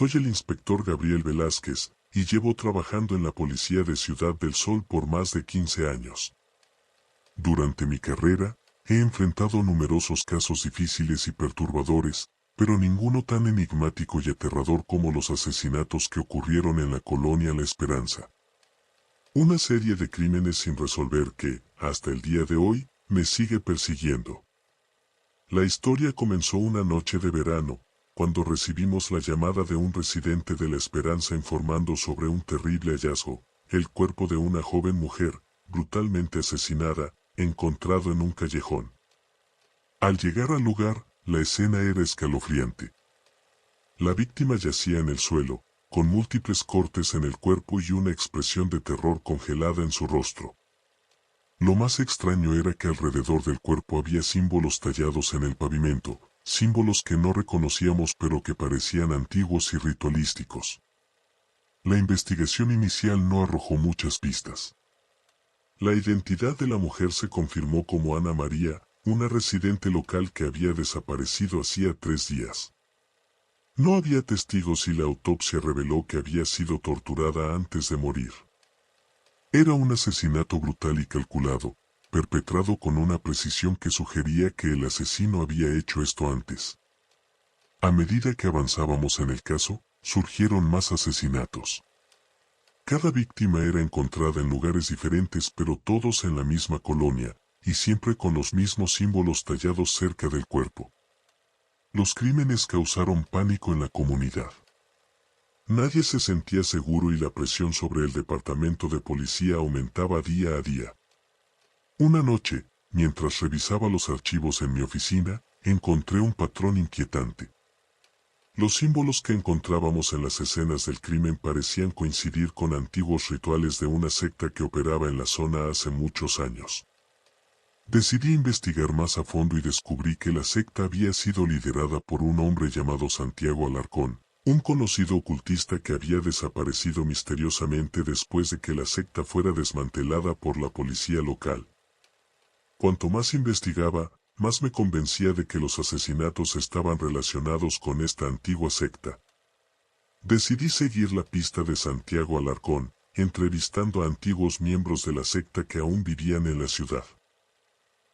Soy el inspector Gabriel Velázquez, y llevo trabajando en la policía de Ciudad del Sol por más de 15 años. Durante mi carrera, he enfrentado numerosos casos difíciles y perturbadores, pero ninguno tan enigmático y aterrador como los asesinatos que ocurrieron en la colonia La Esperanza. Una serie de crímenes sin resolver que, hasta el día de hoy, me sigue persiguiendo. La historia comenzó una noche de verano, cuando recibimos la llamada de un residente de La Esperanza informando sobre un terrible hallazgo, el cuerpo de una joven mujer, brutalmente asesinada, encontrado en un callejón. Al llegar al lugar, la escena era escalofriante. La víctima yacía en el suelo, con múltiples cortes en el cuerpo y una expresión de terror congelada en su rostro. Lo más extraño era que alrededor del cuerpo había símbolos tallados en el pavimento, símbolos que no reconocíamos pero que parecían antiguos y ritualísticos. La investigación inicial no arrojó muchas pistas. La identidad de la mujer se confirmó como Ana María, una residente local que había desaparecido hacía 3 días. No había testigos y la autopsia reveló que había sido torturada antes de morir. Era un asesinato brutal y calculado, perpetrado con una precisión que sugería que el asesino había hecho esto antes. A medida que avanzábamos en el caso, surgieron más asesinatos. Cada víctima era encontrada en lugares diferentes pero todos en la misma colonia, y siempre con los mismos símbolos tallados cerca del cuerpo. Los crímenes causaron pánico en la comunidad. Nadie se sentía seguro y la presión sobre el departamento de policía aumentaba día a día. Una noche, mientras revisaba los archivos en mi oficina, encontré un patrón inquietante. Los símbolos que encontrábamos en las escenas del crimen parecían coincidir con antiguos rituales de una secta que operaba en la zona hace muchos años. Decidí investigar más a fondo y descubrí que la secta había sido liderada por un hombre llamado Santiago Alarcón, un conocido ocultista que había desaparecido misteriosamente después de que la secta fuera desmantelada por la policía local. Cuanto más investigaba, más me convencía de que los asesinatos estaban relacionados con esta antigua secta. Decidí seguir la pista de Santiago Alarcón, entrevistando a antiguos miembros de la secta que aún vivían en la ciudad.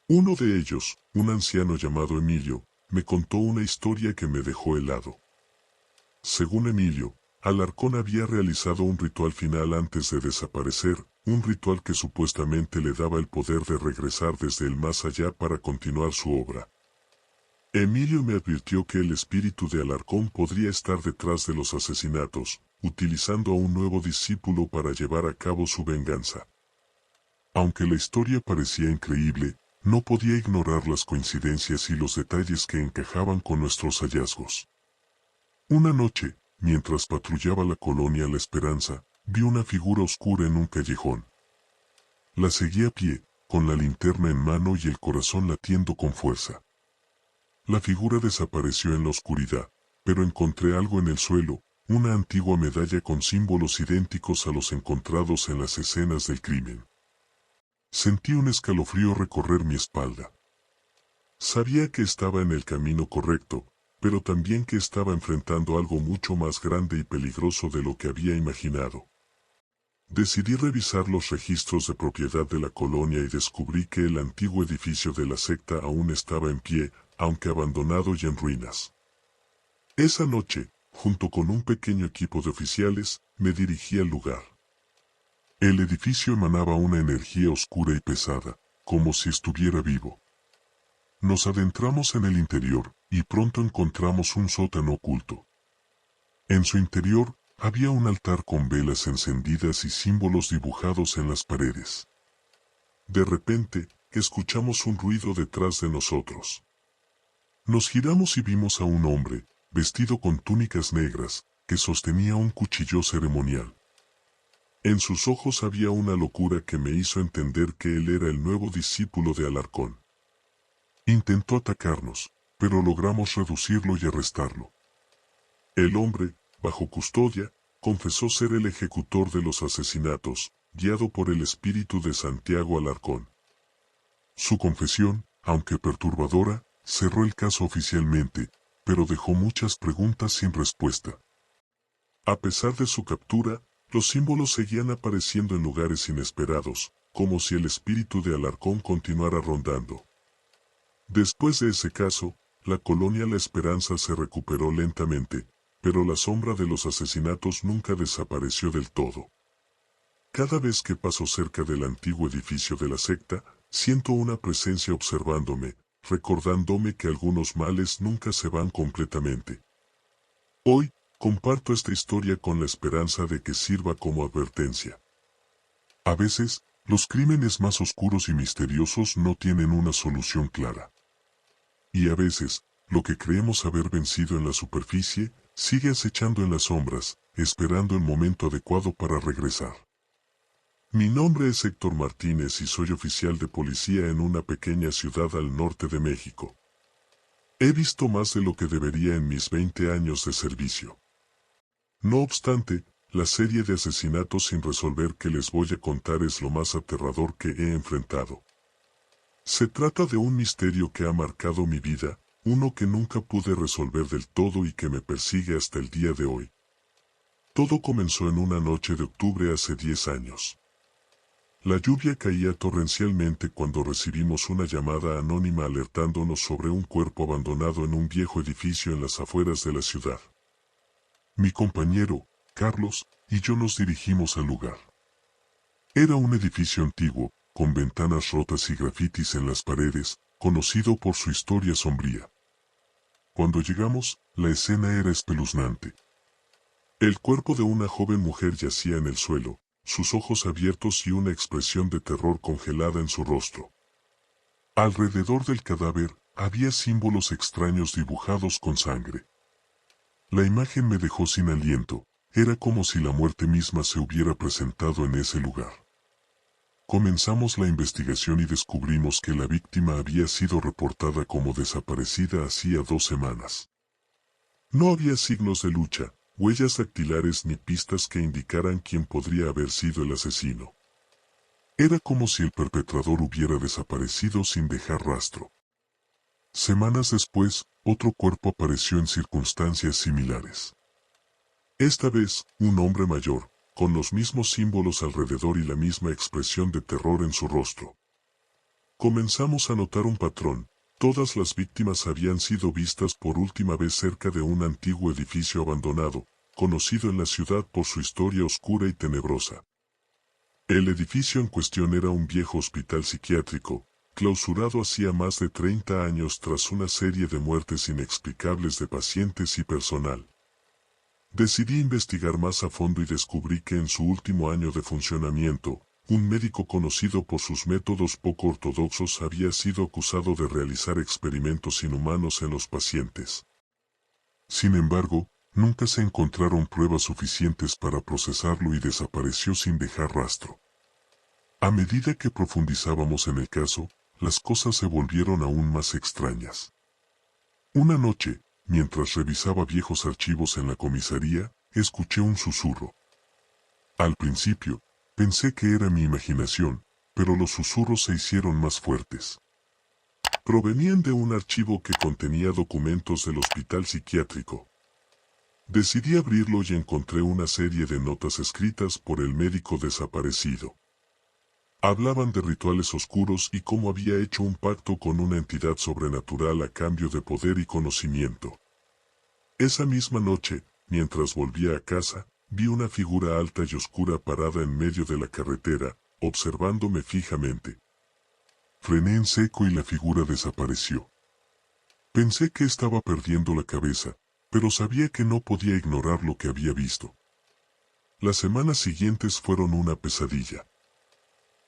Uno de ellos, un anciano llamado Emilio, me contó una historia que me dejó helado. Según Emilio, Alarcón había realizado un ritual final antes de desaparecer, un ritual que supuestamente le daba el poder de regresar desde el más allá para continuar su obra. Emilio me advirtió que el espíritu de Alarcón podría estar detrás de los asesinatos, utilizando a un nuevo discípulo para llevar a cabo su venganza. Aunque la historia parecía increíble, no podía ignorar las coincidencias y los detalles que encajaban con nuestros hallazgos. Una noche, mientras patrullaba la colonia La Esperanza, vi una figura oscura en un callejón. La seguí a pie, con la linterna en mano y el corazón latiendo con fuerza. La figura desapareció en la oscuridad, pero encontré algo en el suelo, una antigua medalla con símbolos idénticos a los encontrados en las escenas del crimen. Sentí un escalofrío recorrer mi espalda. Sabía que estaba en el camino correcto, pero también que estaba enfrentando algo mucho más grande y peligroso de lo que había imaginado. Decidí revisar los registros de propiedad de la colonia y descubrí que el antiguo edificio de la secta aún estaba en pie, aunque abandonado y en ruinas. Esa noche, junto con un pequeño equipo de oficiales, me dirigí al lugar. El edificio emanaba una energía oscura y pesada, como si estuviera vivo. Nos adentramos en el interior, y pronto encontramos un sótano oculto. En su interior, había un altar con velas encendidas y símbolos dibujados en las paredes. De repente, escuchamos un ruido detrás de nosotros. Nos giramos y vimos a un hombre, vestido con túnicas negras, que sostenía un cuchillo ceremonial. En sus ojos había una locura que me hizo entender que él era el nuevo discípulo de Alarcón. Intentó atacarnos, pero logramos reducirlo y arrestarlo. El hombre, bajo custodia, confesó ser el ejecutor de los asesinatos, guiado por el espíritu de Santiago Alarcón. Su confesión, aunque perturbadora, cerró el caso oficialmente, pero dejó muchas preguntas sin respuesta. A pesar de su captura, los símbolos seguían apareciendo en lugares inesperados, como si el espíritu de Alarcón continuara rondando. Después de ese caso, la colonia La Esperanza se recuperó lentamente, pero la sombra de los asesinatos nunca desapareció del todo. Cada vez que paso cerca del antiguo edificio de la secta, siento una presencia observándome, recordándome que algunos males nunca se van completamente. Hoy, comparto esta historia con la esperanza de que sirva como advertencia. A veces, los crímenes más oscuros y misteriosos no tienen una solución clara. Y a veces, lo que creemos haber vencido en la superficie, sigue acechando en las sombras, esperando el momento adecuado para regresar. Mi nombre es Héctor Martínez y soy oficial de policía en una pequeña ciudad al norte de México. He visto más de lo que debería en mis 20 años de servicio. No obstante, la serie de asesinatos sin resolver que les voy a contar es lo más aterrador que he enfrentado. Se trata de un misterio que ha marcado mi vida, uno que nunca pude resolver del todo y que me persigue hasta el día de hoy. Todo comenzó en una noche de octubre hace 10 años. La lluvia caía torrencialmente cuando recibimos una llamada anónima alertándonos sobre un cuerpo abandonado en un viejo edificio en las afueras de la ciudad. Mi compañero, Carlos, y yo nos dirigimos al lugar. Era un edificio antiguo, con ventanas rotas y grafitis en las paredes, conocido por su historia sombría. Cuando llegamos, la escena era espeluznante. El cuerpo de una joven mujer yacía en el suelo, sus ojos abiertos y una expresión de terror congelada en su rostro. Alrededor del cadáver, había símbolos extraños dibujados con sangre. La imagen me dejó sin aliento, era como si la muerte misma se hubiera presentado en ese lugar. Comenzamos la investigación y descubrimos que la víctima había sido reportada como desaparecida hacía 2 semanas. No había signos de lucha, huellas dactilares ni pistas que indicaran quién podría haber sido el asesino. Era como si el perpetrador hubiera desaparecido sin dejar rastro. Semanas después, otro cuerpo apareció en circunstancias similares. Esta vez, un hombre mayor, con los mismos símbolos alrededor y la misma expresión de terror en su rostro. Comenzamos a notar un patrón. Todas las víctimas habían sido vistas por última vez cerca de un antiguo edificio abandonado, conocido en la ciudad por su historia oscura y tenebrosa. El edificio en cuestión era un viejo hospital psiquiátrico, clausurado hacía más de 30 años tras una serie de muertes inexplicables de pacientes y personal. Decidí investigar más a fondo y descubrí que en su último año de funcionamiento, un médico conocido por sus métodos poco ortodoxos había sido acusado de realizar experimentos inhumanos en los pacientes. Sin embargo, nunca se encontraron pruebas suficientes para procesarlo y desapareció sin dejar rastro. A medida que profundizábamos en el caso, las cosas se volvieron aún más extrañas. Una noche, mientras revisaba viejos archivos en la comisaría, escuché un susurro. Al principio, pensé que era mi imaginación, pero los susurros se hicieron más fuertes. Provenían de un archivo que contenía documentos del hospital psiquiátrico. Decidí abrirlo y encontré una serie de notas escritas por el médico desaparecido. Hablaban de rituales oscuros y cómo había hecho un pacto con una entidad sobrenatural a cambio de poder y conocimiento. Esa misma noche, mientras volvía a casa, vi una figura alta y oscura parada en medio de la carretera, observándome fijamente. Frené en seco y la figura desapareció. Pensé que estaba perdiendo la cabeza, pero sabía que no podía ignorar lo que había visto. Las semanas siguientes fueron una pesadilla.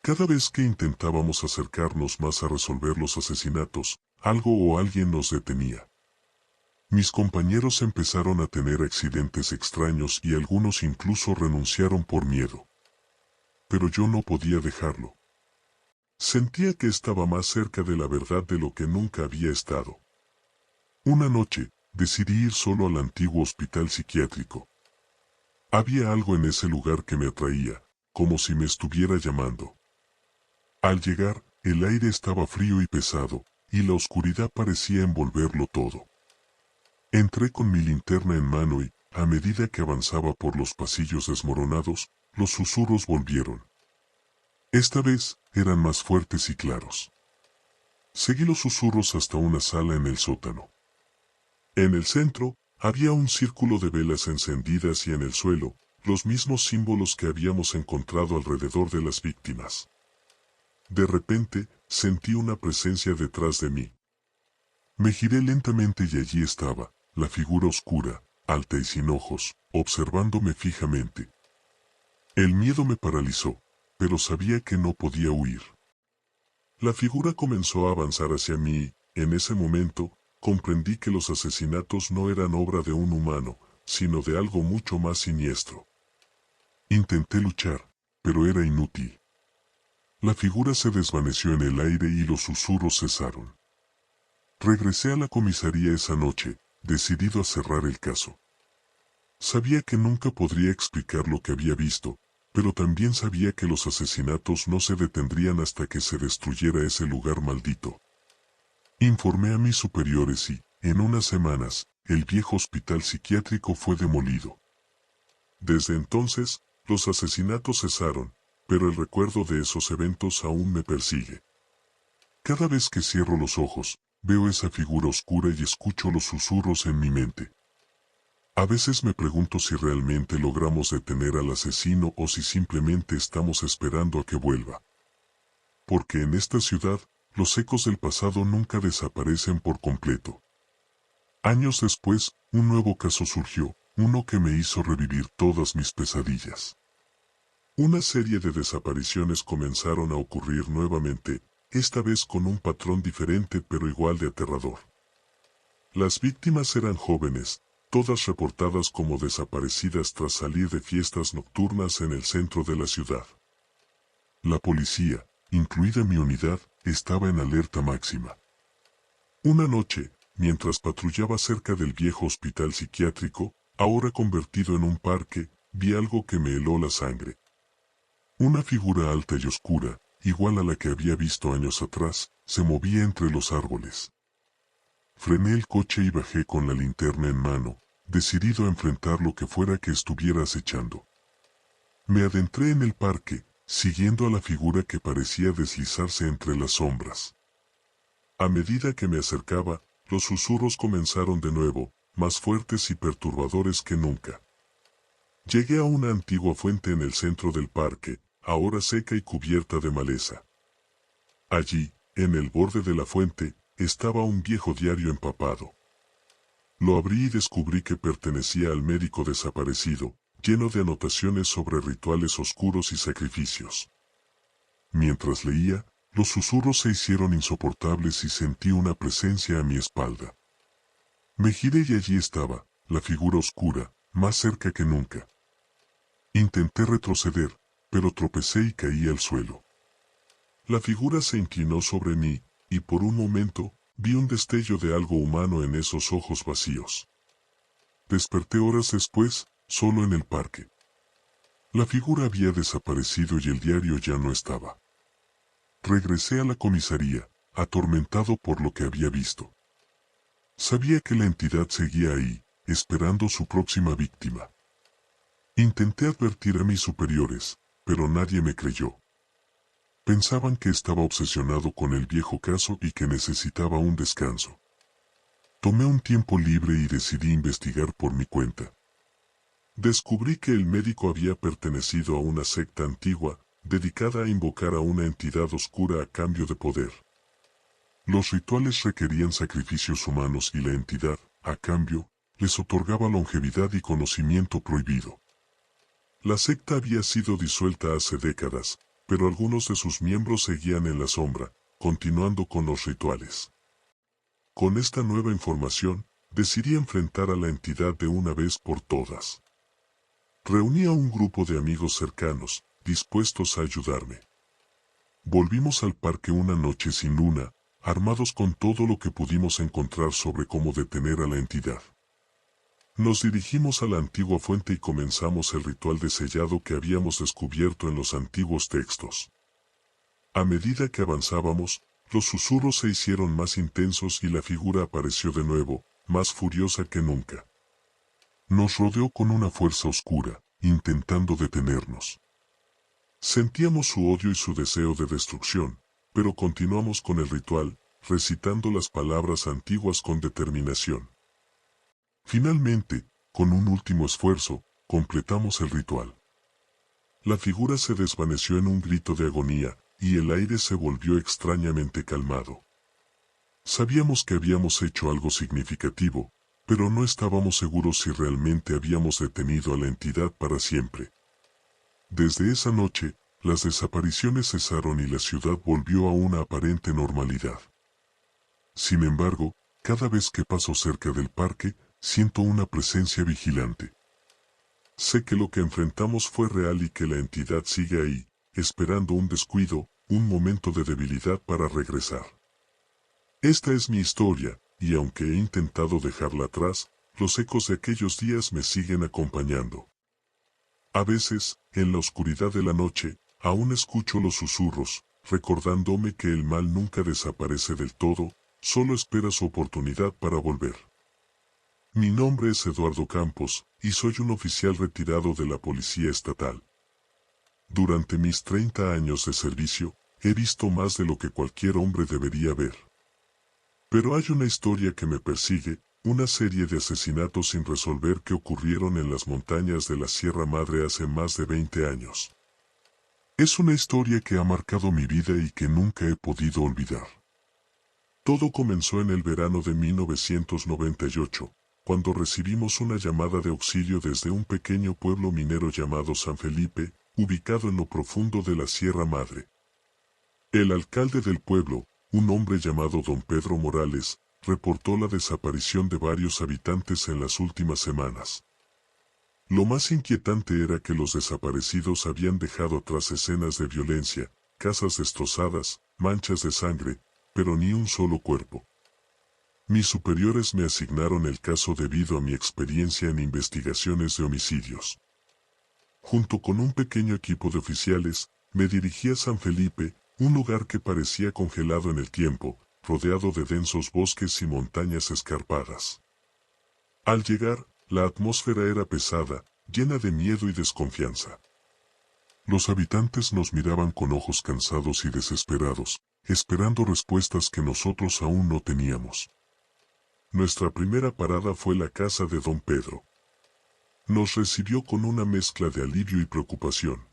Cada vez que intentábamos acercarnos más a resolver los asesinatos, algo o alguien nos detenía. Mis compañeros empezaron a tener accidentes extraños y algunos incluso renunciaron por miedo. Pero yo no podía dejarlo. Sentía que estaba más cerca de la verdad de lo que nunca había estado. Una noche, decidí ir solo al antiguo hospital psiquiátrico. Había algo en ese lugar que me atraía, como si me estuviera llamando. Al llegar, el aire estaba frío y pesado, y la oscuridad parecía envolverlo todo. Entré con mi linterna en mano y, a medida que avanzaba por los pasillos desmoronados, los susurros volvieron. Esta vez, eran más fuertes y claros. Seguí los susurros hasta una sala en el sótano. En el centro, había un círculo de velas encendidas y en el suelo, los mismos símbolos que habíamos encontrado alrededor de las víctimas. De repente, sentí una presencia detrás de mí. Me giré lentamente y allí estaba, la figura oscura, alta y sin ojos, observándome fijamente. El miedo me paralizó, pero sabía que no podía huir. La figura comenzó a avanzar hacia mí y, en ese momento, comprendí que los asesinatos no eran obra de un humano, sino de algo mucho más siniestro. Intenté luchar, pero era inútil. La figura se desvaneció en el aire y los susurros cesaron. Regresé a la comisaría esa noche, decidido a cerrar el caso. Sabía que nunca podría explicar lo que había visto, pero también sabía que los asesinatos no se detendrían hasta que se destruyera ese lugar maldito. Informé a mis superiores y, en unas semanas, el viejo hospital psiquiátrico fue demolido. Desde entonces, los asesinatos cesaron, pero el recuerdo de esos eventos aún me persigue. Cada vez que cierro los ojos, veo esa figura oscura y escucho los susurros en mi mente. A veces me pregunto si realmente logramos detener al asesino o si simplemente estamos esperando a que vuelva. Porque en esta ciudad, los ecos del pasado nunca desaparecen por completo. Años después, un nuevo caso surgió, uno que me hizo revivir todas mis pesadillas. Una serie de desapariciones comenzaron a ocurrir nuevamente, esta vez con un patrón diferente pero igual de aterrador. Las víctimas eran jóvenes, todas reportadas como desaparecidas tras salir de fiestas nocturnas en el centro de la ciudad. La policía, incluida mi unidad, estaba en alerta máxima. Una noche, mientras patrullaba cerca del viejo hospital psiquiátrico, ahora convertido en un parque, vi algo que me heló la sangre. Una figura alta y oscura, igual a la que había visto años atrás, se movía entre los árboles. Frené el coche y bajé con la linterna en mano, decidido a enfrentar lo que fuera que estuviera acechando. Me adentré en el parque, siguiendo a la figura que parecía deslizarse entre las sombras. A medida que me acercaba, los susurros comenzaron de nuevo, más fuertes y perturbadores que nunca. Llegué a una antigua fuente en el centro del parque, ahora seca y cubierta de maleza. Allí, en el borde de la fuente, estaba un viejo diario empapado. Lo abrí y descubrí que pertenecía al médico desaparecido, lleno de anotaciones sobre rituales oscuros y sacrificios. Mientras leía, los susurros se hicieron insoportables y sentí una presencia a mi espalda. Me giré y allí estaba, la figura oscura, más cerca que nunca. Intenté retroceder, pero tropecé y caí al suelo. La figura se inclinó sobre mí, y por un momento, vi un destello de algo humano en esos ojos vacíos. Desperté horas después, solo en el parque. La figura había desaparecido y el diario ya no estaba. Regresé a la comisaría, atormentado por lo que había visto. Sabía que la entidad seguía ahí, esperando su próxima víctima. Intenté advertir a mis superiores, pero nadie me creyó. Pensaban que estaba obsesionado con el viejo caso y que necesitaba un descanso. Tomé un tiempo libre y decidí investigar por mi cuenta. Descubrí que el médico había pertenecido a una secta antigua, dedicada a invocar a una entidad oscura a cambio de poder. Los rituales requerían sacrificios humanos y la entidad, a cambio, les otorgaba longevidad y conocimiento prohibido. La secta había sido disuelta hace décadas, pero algunos de sus miembros seguían en la sombra, continuando con los rituales. Con esta nueva información, decidí enfrentar a la entidad de una vez por todas. Reuní a un grupo de amigos cercanos, dispuestos a ayudarme. Volvimos al parque una noche sin luna, armados con todo lo que pudimos encontrar sobre cómo detener a la entidad. Nos dirigimos a la antigua fuente y comenzamos el ritual de sellado que habíamos descubierto en los antiguos textos. A medida que avanzábamos, los susurros se hicieron más intensos y la figura apareció de nuevo, más furiosa que nunca. Nos rodeó con una fuerza oscura, intentando detenernos. Sentíamos su odio y su deseo de destrucción, pero continuamos con el ritual, recitando las palabras antiguas con determinación. Finalmente, con un último esfuerzo, completamos el ritual. La figura se desvaneció en un grito de agonía, y el aire se volvió extrañamente calmado. Sabíamos que habíamos hecho algo significativo, pero no estábamos seguros si realmente habíamos detenido a la entidad para siempre. Desde esa noche, las desapariciones cesaron y la ciudad volvió a una aparente normalidad. Sin embargo, cada vez que paso cerca del parque, siento una presencia vigilante. Sé que lo que enfrentamos fue real y que la entidad sigue ahí, esperando un descuido, un momento de debilidad para regresar. Esta es mi historia, y aunque he intentado dejarla atrás, los ecos de aquellos días me siguen acompañando. A veces, en la oscuridad de la noche, aún escucho los susurros, recordándome que el mal nunca desaparece del todo, solo espera su oportunidad para volver. Mi nombre es Eduardo Campos, y soy un oficial retirado de la Policía Estatal. Durante mis 30 años de servicio, he visto más de lo que cualquier hombre debería ver. Pero hay una historia que me persigue, una serie de asesinatos sin resolver que ocurrieron en las montañas de la Sierra Madre hace más de 20 años. Es una historia que ha marcado mi vida y que nunca he podido olvidar. Todo comenzó en el verano de 1998, cuando recibimos una llamada de auxilio desde un pequeño pueblo minero llamado San Felipe, ubicado en lo profundo de la Sierra Madre. El alcalde del pueblo, un hombre llamado don Pedro Morales, reportó la desaparición de varios habitantes en las últimas semanas. Lo más inquietante era que los desaparecidos habían dejado atrás escenas de violencia, casas destrozadas, manchas de sangre, pero ni un solo cuerpo. Mis superiores me asignaron el caso debido a mi experiencia en investigaciones de homicidios. Junto con un pequeño equipo de oficiales, me dirigí a San Felipe, un lugar que parecía congelado en el tiempo, rodeado de densos bosques y montañas escarpadas. Al llegar, la atmósfera era pesada, llena de miedo y desconfianza. Los habitantes nos miraban con ojos cansados y desesperados, esperando respuestas que nosotros aún no teníamos. Nuestra primera parada fue la casa de don Pedro. Nos recibió con una mezcla de alivio y preocupación.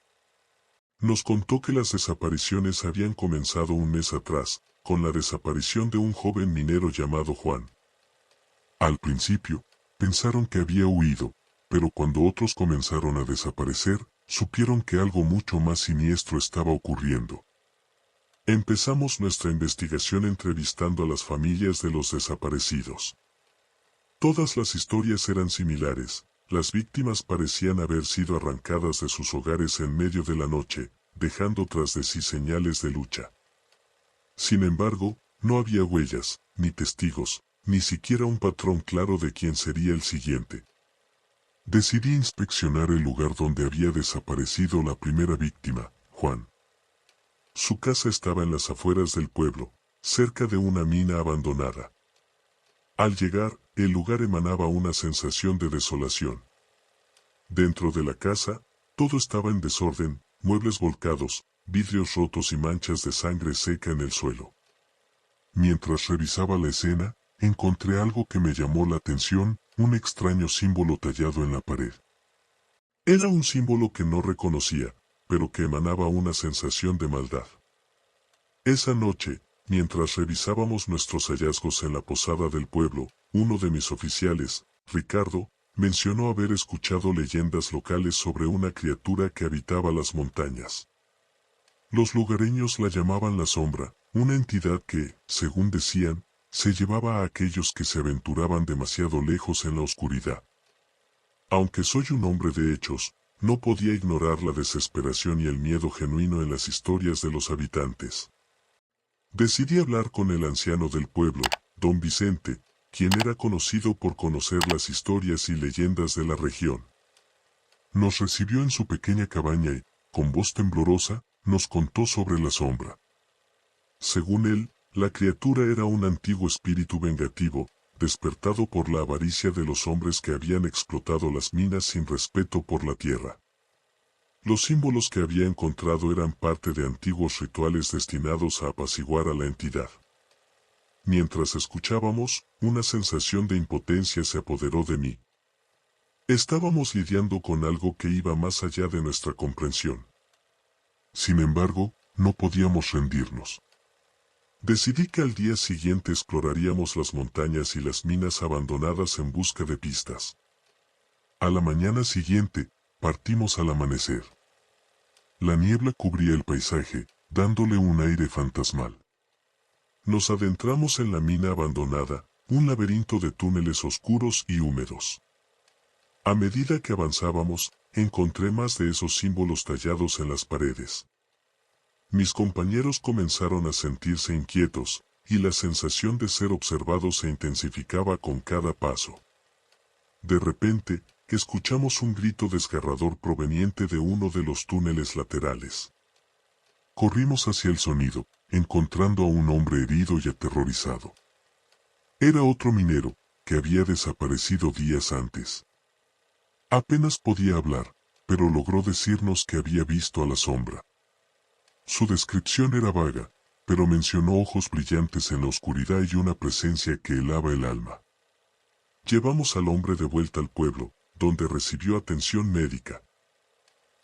Nos contó que las desapariciones habían comenzado un mes atrás, con la desaparición de un joven minero llamado Juan. Al principio, pensaron que había huido, pero cuando otros comenzaron a desaparecer, supieron que algo mucho más siniestro estaba ocurriendo. Empezamos nuestra investigación entrevistando a las familias de los desaparecidos. Todas las historias eran similares, las víctimas parecían haber sido arrancadas de sus hogares en medio de la noche, dejando tras de sí señales de lucha. Sin embargo, no había huellas, ni testigos, ni siquiera un patrón claro de quién sería el siguiente. Decidí inspeccionar el lugar donde había desaparecido la primera víctima, Juan. Su casa estaba en las afueras del pueblo, cerca de una mina abandonada. Al llegar, el lugar emanaba una sensación de desolación. Dentro de la casa, todo estaba en desorden, muebles volcados, vidrios rotos y manchas de sangre seca en el suelo. Mientras revisaba la escena, encontré algo que me llamó la atención, un extraño símbolo tallado en la pared. Era un símbolo que no reconocía, pero que emanaba una sensación de maldad. Esa noche, mientras revisábamos nuestros hallazgos en la posada del pueblo, uno de mis oficiales, Ricardo, mencionó haber escuchado leyendas locales sobre una criatura que habitaba las montañas. Los lugareños la llamaban la sombra, una entidad que, según decían, se llevaba a aquellos que se aventuraban demasiado lejos en la oscuridad. Aunque soy un hombre de hechos, no podía ignorar la desesperación y el miedo genuino en las historias de los habitantes. Decidí hablar con el anciano del pueblo, don Vicente, quien era conocido por conocer las historias y leyendas de la región. Nos recibió en su pequeña cabaña y, con voz temblorosa, nos contó sobre la sombra. Según él, la criatura era un antiguo espíritu vengativo, despertado por la avaricia de los hombres que habían explotado las minas sin respeto por la tierra. Los símbolos que había encontrado eran parte de antiguos rituales destinados a apaciguar a la entidad. Mientras escuchábamos, una sensación de impotencia se apoderó de mí. Estábamos lidiando con algo que iba más allá de nuestra comprensión. Sin embargo, no podíamos rendirnos. Decidí que al día siguiente exploraríamos las montañas y las minas abandonadas en busca de pistas. A la mañana siguiente, partimos al amanecer. La niebla cubría el paisaje, dándole un aire fantasmal. Nos adentramos en la mina abandonada, un laberinto de túneles oscuros y húmedos. A medida que avanzábamos, encontré más de esos símbolos tallados en las paredes. Mis compañeros comenzaron a sentirse inquietos, y la sensación de ser observados se intensificaba con cada paso. De repente, escuchamos un grito desgarrador proveniente de uno de los túneles laterales. Corrimos hacia el sonido, encontrando a un hombre herido y aterrorizado. Era otro minero, que había desaparecido días antes. Apenas podía hablar, pero logró decirnos que había visto a la sombra. Su descripción era vaga, pero mencionó ojos brillantes en la oscuridad y una presencia que helaba el alma. Llevamos al hombre de vuelta al pueblo, donde recibió atención médica.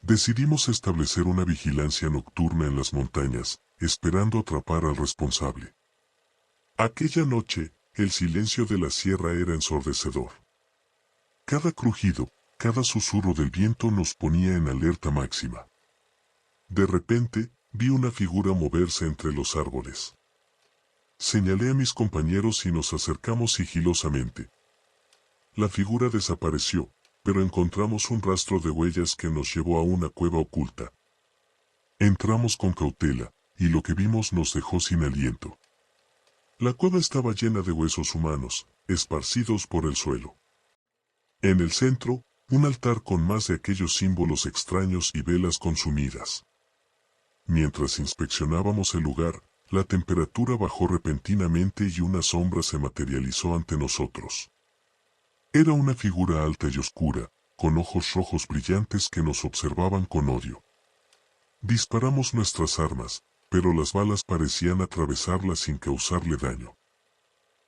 Decidimos establecer una vigilancia nocturna en las montañas, esperando atrapar al responsable. Aquella noche, el silencio de la sierra era ensordecedor. Cada crujido, cada susurro del viento nos ponía en alerta máxima. De repente, vi una figura moverse entre los árboles. Señalé a mis compañeros y nos acercamos sigilosamente. La figura desapareció, pero encontramos un rastro de huellas que nos llevó a una cueva oculta. Entramos con cautela, y lo que vimos nos dejó sin aliento. La cueva estaba llena de huesos humanos, esparcidos por el suelo. En el centro, un altar con más de aquellos símbolos extraños y velas consumidas. Mientras inspeccionábamos el lugar, la temperatura bajó repentinamente y una sombra se materializó ante nosotros. Era una figura alta y oscura, con ojos rojos brillantes que nos observaban con odio. Disparamos nuestras armas, pero las balas parecían atravesarla sin causarle daño.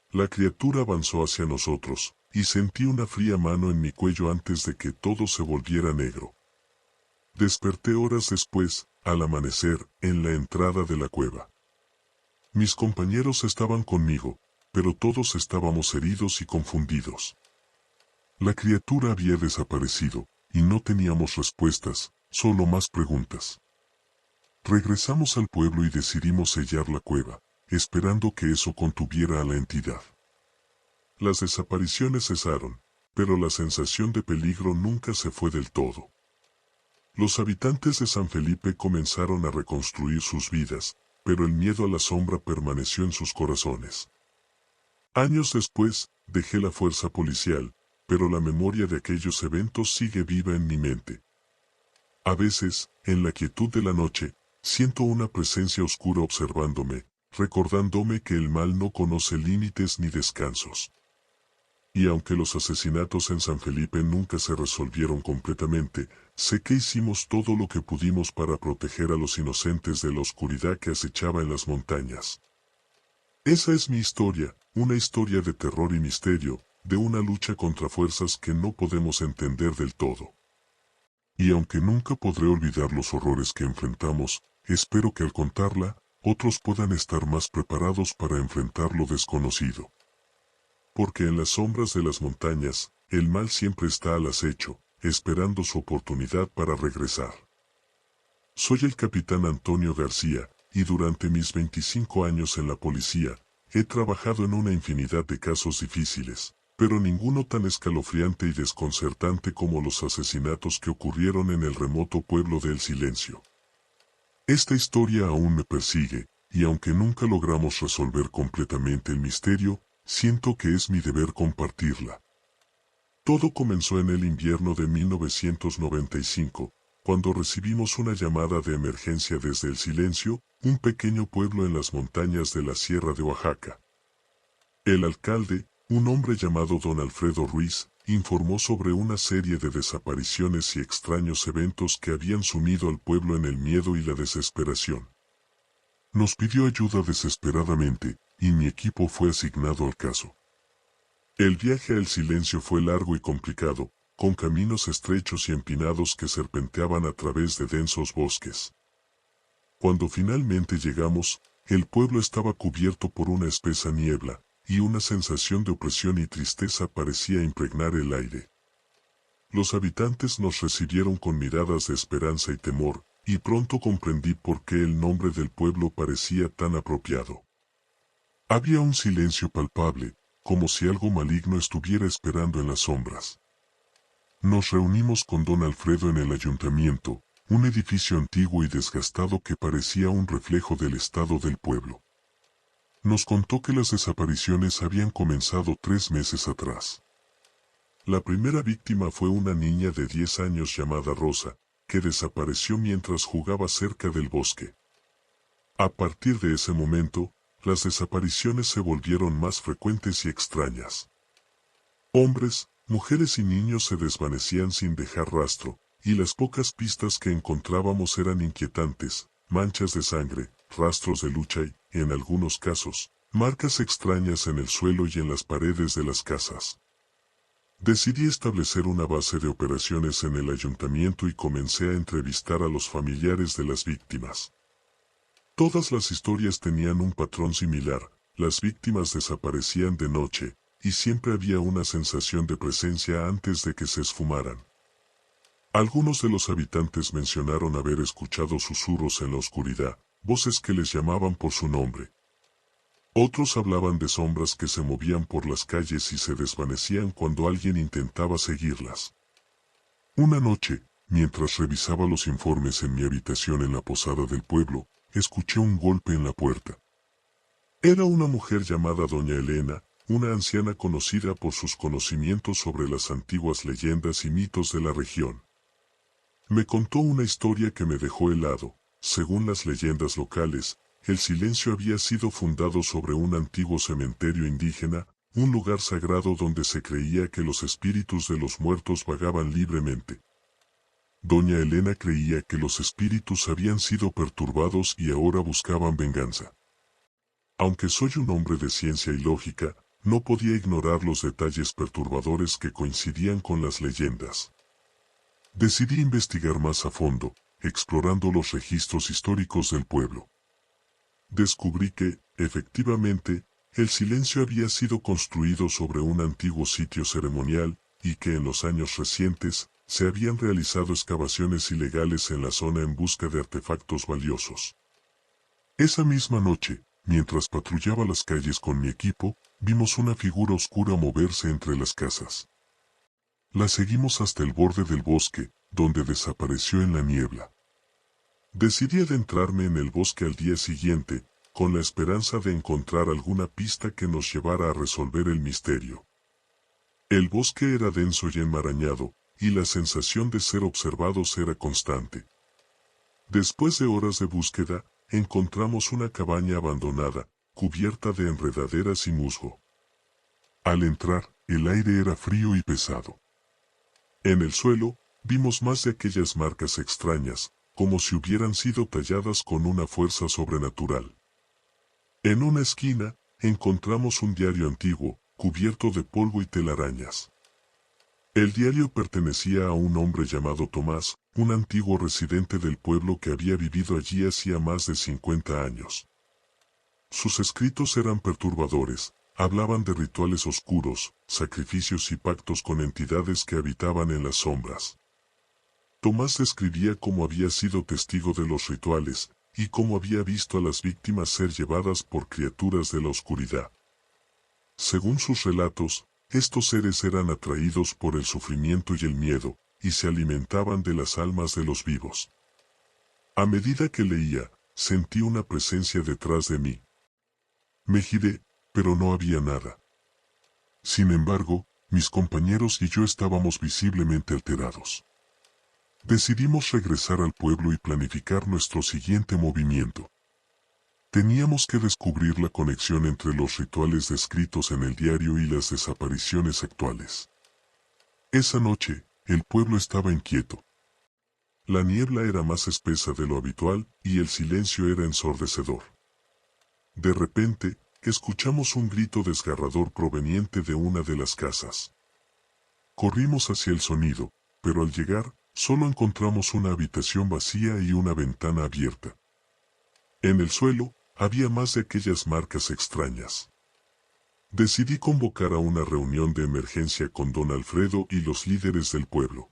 La criatura avanzó hacia nosotros, y sentí una fría mano en mi cuello antes de que todo se volviera negro. Desperté horas después, al amanecer, en la entrada de la cueva. Mis compañeros estaban conmigo, pero todos estábamos heridos y confundidos. La criatura había desaparecido, y no teníamos respuestas, solo más preguntas. Regresamos al pueblo y decidimos sellar la cueva, esperando que eso contuviera a la entidad. Las desapariciones cesaron, pero la sensación de peligro nunca se fue del todo. Los habitantes de San Felipe comenzaron a reconstruir sus vidas, pero el miedo a la sombra permaneció en sus corazones. Años después, dejé la fuerza policial, pero la memoria de aquellos eventos sigue viva en mi mente. A veces, en la quietud de la noche, siento una presencia oscura observándome, recordándome que el mal no conoce límites ni descansos. Y aunque los asesinatos en San Felipe nunca se resolvieron completamente, sé que hicimos todo lo que pudimos para proteger a los inocentes de la oscuridad que acechaba en las montañas. Esa es mi historia, una historia de terror y misterio, de una lucha contra fuerzas que no podemos entender del todo. Y aunque nunca podré olvidar los horrores que enfrentamos, espero que al contarla, otros puedan estar más preparados para enfrentar lo desconocido. Porque en las sombras de las montañas, el mal siempre está al acecho, esperando su oportunidad para regresar. Soy el capitán Antonio García, y durante mis 25 años en la policía, he trabajado en una infinidad de casos difíciles, pero ninguno tan escalofriante y desconcertante como los asesinatos que ocurrieron en el remoto pueblo de El Silencio. Esta historia aún me persigue, y aunque nunca logramos resolver completamente el misterio, siento que es mi deber compartirla. Todo comenzó en el invierno de 1995, cuando recibimos una llamada de emergencia desde El Silencio, un pequeño pueblo en las montañas de la Sierra de Oaxaca. El alcalde, un hombre llamado don Alfredo Ruiz, informó sobre una serie de desapariciones y extraños eventos que habían sumido al pueblo en el miedo y la desesperación. Nos pidió ayuda desesperadamente, y mi equipo fue asignado al caso. El viaje al silencio fue largo y complicado, con caminos estrechos y empinados que serpenteaban a través de densos bosques. Cuando finalmente llegamos, el pueblo estaba cubierto por una espesa niebla, y una sensación de opresión y tristeza parecía impregnar el aire. Los habitantes nos recibieron con miradas de esperanza y temor, y pronto comprendí por qué el nombre del pueblo parecía tan apropiado. Había un silencio palpable, como si algo maligno estuviera esperando en las sombras. Nos reunimos con don Alfredo en el ayuntamiento, un edificio antiguo y desgastado que parecía un reflejo del estado del pueblo. Nos contó que las desapariciones habían comenzado 3 meses atrás. La primera víctima fue una niña de 10 años llamada Rosa, que desapareció mientras jugaba cerca del bosque. A partir de ese momento, las desapariciones se volvieron más frecuentes y extrañas. Hombres, mujeres y niños se desvanecían sin dejar rastro, y las pocas pistas que encontrábamos eran inquietantes, manchas de sangre, rastros de lucha y, en algunos casos, marcas extrañas en el suelo y en las paredes de las casas. Decidí establecer una base de operaciones en el ayuntamiento y comencé a entrevistar a los familiares de las víctimas. Todas las historias tenían un patrón similar, las víctimas desaparecían de noche, y siempre había una sensación de presencia antes de que se esfumaran. Algunos de los habitantes mencionaron haber escuchado susurros en la oscuridad, voces que les llamaban por su nombre. Otros hablaban de sombras que se movían por las calles y se desvanecían cuando alguien intentaba seguirlas. Una noche, mientras revisaba los informes en mi habitación en la posada del pueblo, escuché un golpe en la puerta. Era una mujer llamada doña Elena, una anciana conocida por sus conocimientos sobre las antiguas leyendas y mitos de la región. Me contó una historia que me dejó helado. Según las leyendas locales, el silencio había sido fundado sobre un antiguo cementerio indígena, un lugar sagrado donde se creía que los espíritus de los muertos vagaban libremente. Doña Elena creía que los espíritus habían sido perturbados y ahora buscaban venganza. Aunque soy un hombre de ciencia y lógica, no podía ignorar los detalles perturbadores que coincidían con las leyendas. Decidí investigar más a fondo, explorando los registros históricos del pueblo. Descubrí que, efectivamente, el silencio había sido construido sobre un antiguo sitio ceremonial, y que en los años recientes, se habían realizado excavaciones ilegales en la zona en busca de artefactos valiosos. Esa misma noche, mientras patrullaba las calles con mi equipo, vimos una figura oscura moverse entre las casas. La seguimos hasta el borde del bosque, donde desapareció en la niebla. Decidí adentrarme en el bosque al día siguiente, con la esperanza de encontrar alguna pista que nos llevara a resolver el misterio. El bosque era denso y enmarañado, y la sensación de ser observados era constante. Después de horas de búsqueda, encontramos una cabaña abandonada, cubierta de enredaderas y musgo. Al entrar, el aire era frío y pesado. En el suelo, vimos más de aquellas marcas extrañas, como si hubieran sido talladas con una fuerza sobrenatural. En una esquina, encontramos un diario antiguo, cubierto de polvo y telarañas. El diario pertenecía a un hombre llamado Tomás, un antiguo residente del pueblo que había vivido allí hacía más de 50 años. Sus escritos eran perturbadores, hablaban de rituales oscuros, sacrificios y pactos con entidades que habitaban en las sombras. Tomás describía cómo había sido testigo de los rituales, y cómo había visto a las víctimas ser llevadas por criaturas de la oscuridad. Según sus relatos, estos seres eran atraídos por el sufrimiento y el miedo, y se alimentaban de las almas de los vivos. A medida que leía, sentí una presencia detrás de mí. Me giré, pero no había nada. Sin embargo, mis compañeros y yo estábamos visiblemente alterados. Decidimos regresar al pueblo y planificar nuestro siguiente movimiento. Teníamos que descubrir la conexión entre los rituales descritos en el diario y las desapariciones actuales. Esa noche, el pueblo estaba inquieto. La niebla era más espesa de lo habitual y el silencio era ensordecedor. De repente, escuchamos un grito desgarrador proveniente de una de las casas. Corrimos hacia el sonido, pero al llegar, solo encontramos una habitación vacía y una ventana abierta. En el suelo, había más de aquellas marcas extrañas. Decidí convocar a una reunión de emergencia con don Alfredo y los líderes del pueblo.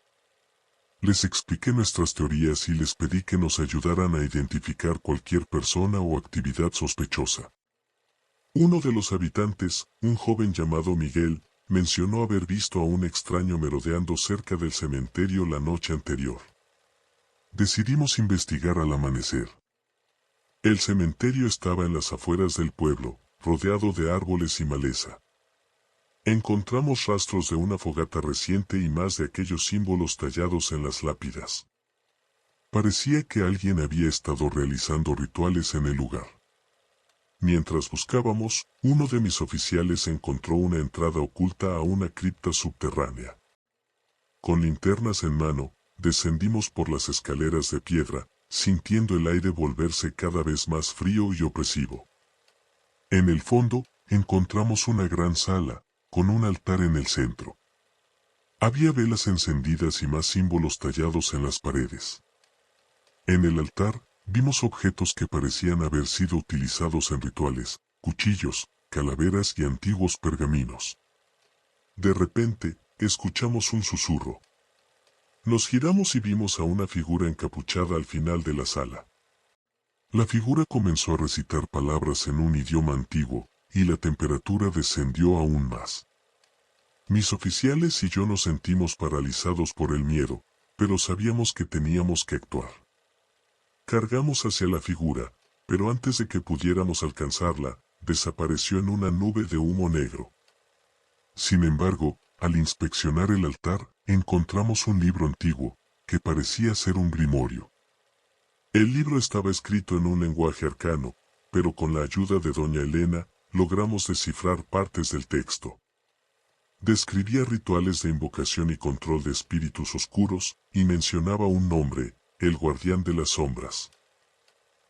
Les expliqué nuestras teorías y les pedí que nos ayudaran a identificar cualquier persona o actividad sospechosa. Uno de los habitantes, un joven llamado Miguel, mencionó haber visto a un extraño merodeando cerca del cementerio la noche anterior. Decidimos investigar al amanecer. El cementerio estaba en las afueras del pueblo, rodeado de árboles y maleza. Encontramos rastros de una fogata reciente y más de aquellos símbolos tallados en las lápidas. Parecía que alguien había estado realizando rituales en el lugar. Mientras buscábamos, uno de mis oficiales encontró una entrada oculta a una cripta subterránea. Con linternas en mano, descendimos por las escaleras de piedra, sintiendo el aire volverse cada vez más frío y opresivo. En el fondo, encontramos una gran sala, con un altar en el centro. Había velas encendidas y más símbolos tallados en las paredes. En el altar, vimos objetos que parecían haber sido utilizados en rituales, cuchillos, calaveras y antiguos pergaminos. De repente, escuchamos un susurro. Nos giramos y vimos a una figura encapuchada al final de la sala. La figura comenzó a recitar palabras en un idioma antiguo, y la temperatura descendió aún más. Mis oficiales y yo nos sentimos paralizados por el miedo, pero sabíamos que teníamos que actuar. Cargamos hacia la figura, pero antes de que pudiéramos alcanzarla, desapareció en una nube de humo negro. Sin embargo, al inspeccionar el altar, encontramos un libro antiguo, que parecía ser un grimorio. El libro estaba escrito en un lenguaje arcano, pero con la ayuda de doña Elena, logramos descifrar partes del texto. Describía rituales de invocación y control de espíritus oscuros, y mencionaba un nombre, el guardián de las sombras.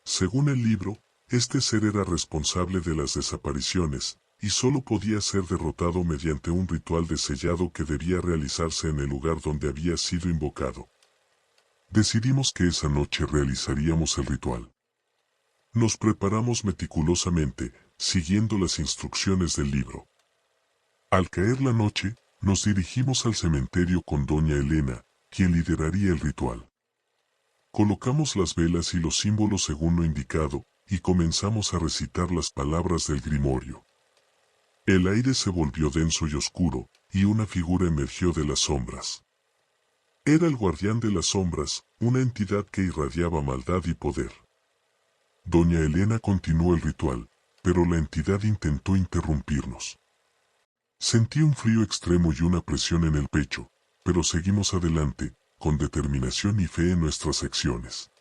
Según el libro, este ser era responsable de las desapariciones, y solo podía ser derrotado mediante un ritual de sellado que debía realizarse en el lugar donde había sido invocado. Decidimos que esa noche realizaríamos el ritual. Nos preparamos meticulosamente, siguiendo las instrucciones del libro. Al caer la noche, nos dirigimos al cementerio con doña Elena, quien lideraría el ritual. Colocamos las velas y los símbolos según lo indicado, y comenzamos a recitar las palabras del grimorio. El aire se volvió denso y oscuro, y una figura emergió de las sombras. Era el guardián de las sombras, una entidad que irradiaba maldad y poder. Doña Elena continuó el ritual, pero la entidad intentó interrumpirnos. Sentí un frío extremo y una presión en el pecho, pero seguimos adelante, con determinación y fe en nuestras acciones.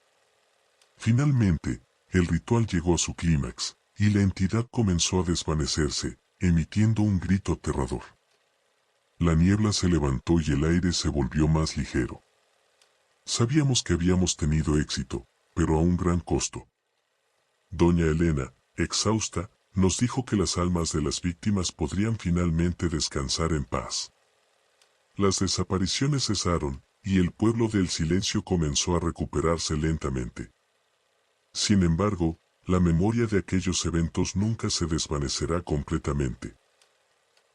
Finalmente, el ritual llegó a su clímax, y la entidad comenzó a desvanecerse, emitiendo un grito aterrador. La niebla se levantó y el aire se volvió más ligero. Sabíamos que habíamos tenido éxito, pero a un gran costo. Doña Elena, exhausta, nos dijo que las almas de las víctimas podrían finalmente descansar en paz. Las desapariciones cesaron, y el pueblo del silencio comenzó a recuperarse lentamente. Sin embargo, la memoria de aquellos eventos nunca se desvanecerá completamente.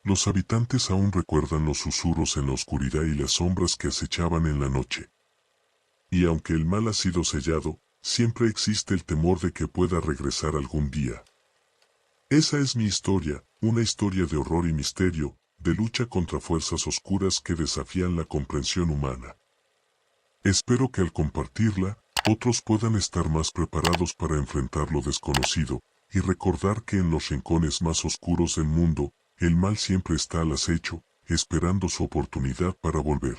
Los habitantes aún recuerdan los susurros en la oscuridad y las sombras que acechaban en la noche. Y aunque el mal ha sido sellado, siempre existe el temor de que pueda regresar algún día. Esa es mi historia, una historia de horror y misterio, de lucha contra fuerzas oscuras que desafían la comprensión humana. Espero que al compartirla, otros puedan estar más preparados para enfrentar lo desconocido, y recordar que en los rincones más oscuros del mundo, el mal siempre está al acecho, esperando su oportunidad para volver.